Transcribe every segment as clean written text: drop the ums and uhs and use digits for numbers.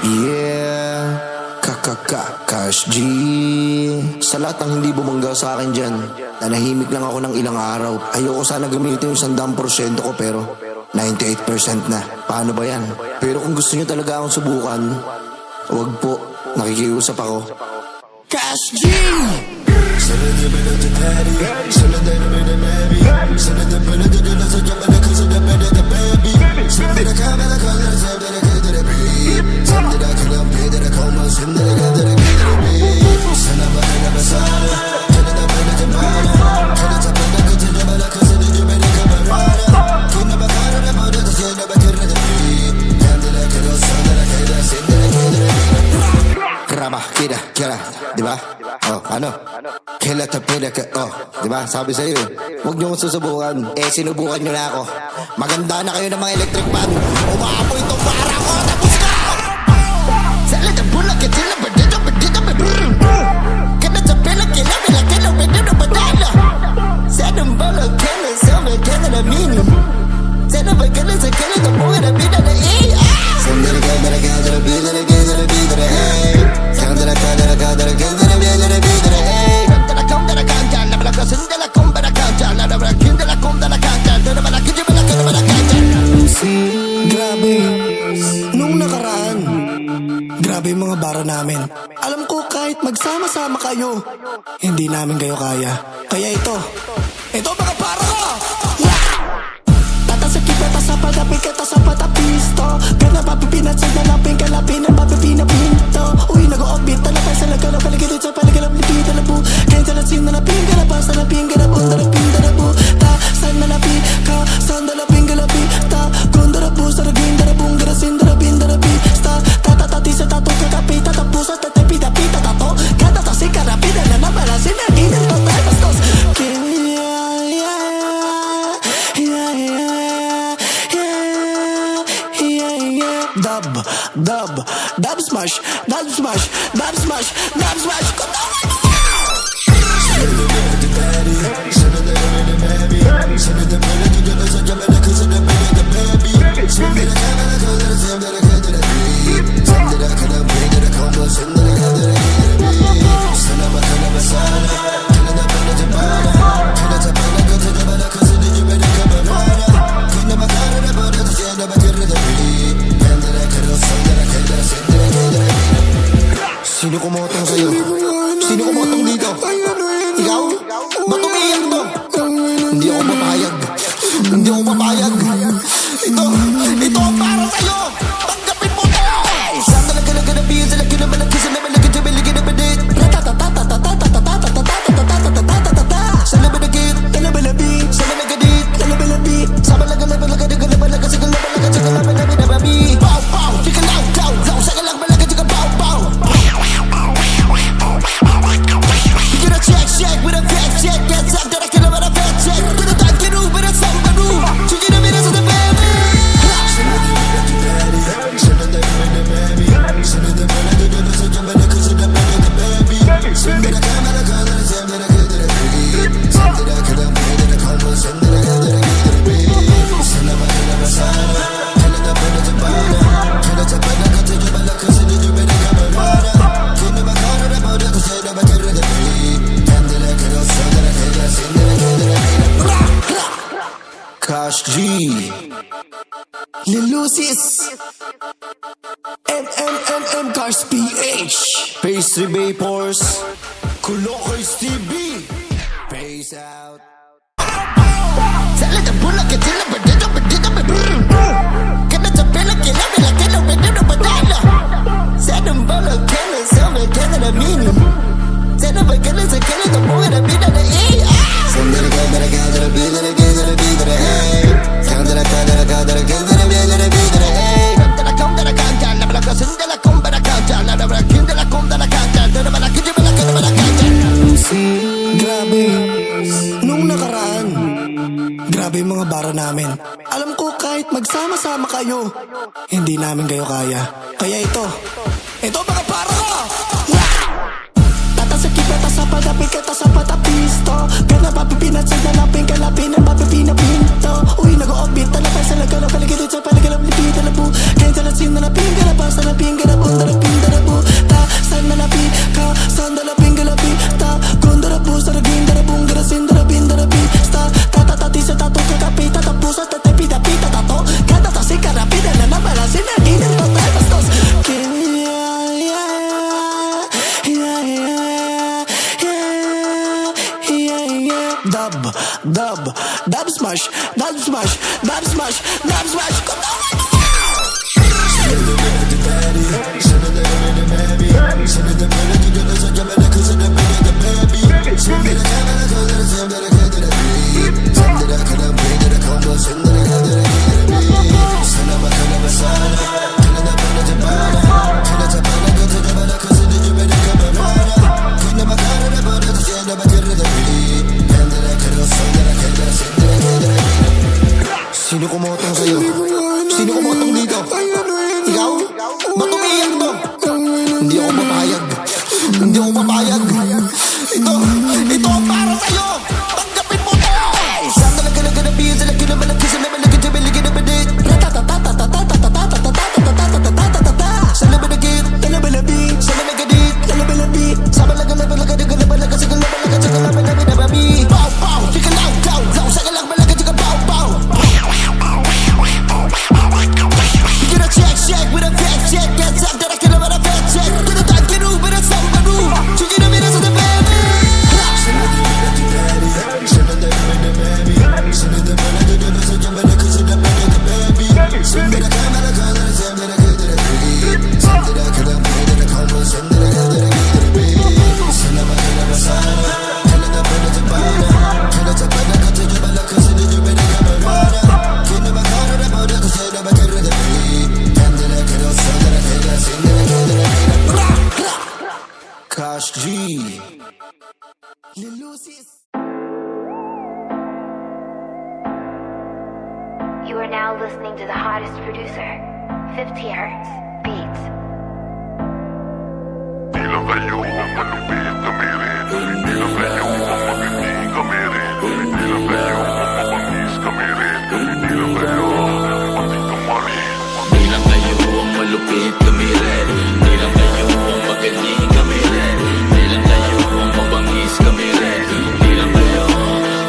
Yeah, Cash G. Sa lahat ng hindi bumangga sa akin dyan, nanahimik lang ako ng ilang araw. Ayoko sana gamitin yung 100% ko pero 98% na. Paano ba yan? Pero kung gusto nyo talaga akong subukan, wag po, nakikiusap ako. Cash G! Kira, di ba? Oh, ano? Kila tapila ka, oh, di ba? Sabi sa'yo, huwag niyo akong susubukan. Sinubukan niyo na ako. Maganda na kayo ng mga electric fan. Umaapoy itong para ko, tapos ka! Sala na bulag, sila ba dito, Kila tapila, kila badala. Sanang balag, kila sama, kila na mini. Sana ba kila sa kila na buhay na binala, Sandara ka, dara ka, dara bidara, hey. Grabe, nung nakaraan, grabe yung mga bara namin. Alam ko kahit magsama-sama kayo, hindi namin kayo kaya. Kaya ito mga para ko! Tatasakit na tasapatapin ka tasapatapisto. Gana papipinat sa nalapin kalapin ang papipinapinto. Uy, nag-o-orbit talapay sa lagalaw paligid sa paligalam lipi talabu. Kaya talasin nalapin galapa sa lapin galabu talapin talabu. Ta san nalapin ka san nalapin galapi ta gondarabu sa ragin darabung garasin darabin darapi sta tatatati sa tato kakapi tatapu sa tatapi tapi tatato kada tasik karapi na nabalasin na gina total bastos. Dub smash. Sino kumotong sa'yo? Sino kumotong dito? Ikaw? Ba't umiyak to? Hindi ako papayag. Ito ang para sa'yo! Tanggapin mo to! Saan talaga naganabihin sa laki na malaki sa namalaki sa malaki na badit? Saan na balagit? Talabalabi? Saan na nagadit? Talabalabi? Saan malagalabalagad sa galabalabi na babi? Pow! Chika law! Sa galang balagad sa pow! Check with a fact check. Get up that I can have a fact check. Get a dog, get over the somebody. So get a minute to the baby. Cash G, Lil Lucis, MMMM Cars PH, Pastry Vapors, Kulokoy Stevie, Peace out. Sala na bulag, sila ba dito, Kana sa pilag, kila badala. Sanang balag, kila sama, kila na mini. Sana ba kila sa kila na buhay na binala, Sandara ka, dara bidara, hey. Sandara ka, dara hey. Grabe, nung nakaraan, grabe yung mga bara namin. Alam ko kahit magsama-sama kayo, hindi namin kayo kaya. Kaya ito mga para ko! Tatasakit na tasapatapin ka tasapatapisto. Gana papipinat sa nalapin kalapin ang papipinapinto. Uy, nag-o-orbit talapay sa lagalaw paligid sa paligalam lipi talabu. Kaya talasin na napin galapa sa napin galabunda Dub, dub smash, dub smash, dub smash, dub smash. Sino kumotong sa'yo? Sino kumotong dito? Ikaw? Ba't umiiyak to? Hindi ako papayag. Hindi ako papayag. Ito ang para sa'yo! Tanggapin mo to! Saan talaga naganabihin sa laki na malaki sa namalaki sa malaki na badit? Sa nabalagit, nalabalabi, sa namagadit, nalabalabi, sa malagalabalagad, nagalabalagad, sa galabalagad, sa galabalagad, nababi. Pow, pow, fika lang, down, down, sa galagbalagad, sa pow, pow. You gotta check with a fact check. Get up, that I can have a fact check. Get a dog, get over, that's how I do. You get a minute to the baby. Cash G. You are now listening to the hottest producer, 50 Hertz Beats. Tila kayo ang malupit kami rin. Tila kayo ang magaling kami rin. Tila kayo ang mabangis kami rin. Tila kayo pati kamari. Tila kayo ang malupit kami rin. Tila kayo ang magaling kami rin. Tila kayo ang mabangis kami rin. Tila kayo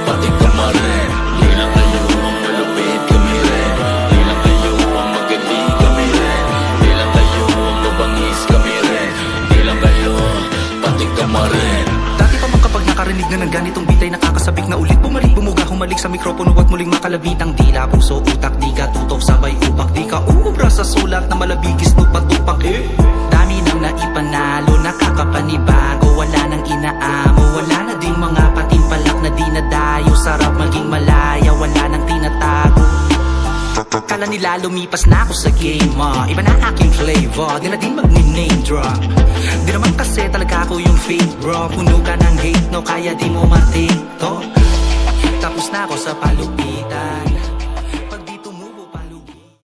pati kamari. Tila kayo ang malupit kami rin. Tila kayo ang magaling kami rin. Tila kayo ang mabangis kami rin. Tila kayo pati kamari. Dati pa man kapag nakarinig na ng ganitong bitay nakakasabik na ulit bumalik. Bumuga humalik sa mikropono at muling makalabit ang dila. Puso, utak, di ka tutok, sabay upak. Di ka umubra sa sulat na malabigis no patupak. Dami nang naipanalo, nakakapanibago. Wala nang inaamo, wala na ding mga patimpalak na di nadayo. Sarap maging malaya, wala nang tinatago. Kala nila lumipas na ako sa game, iba na aking flavor, di na din mag-name drop. Di naman kasi talaga ako yung fake bro. Puno ka ng hate, no kaya di mo matik to. Tapos na ako sa palupitan.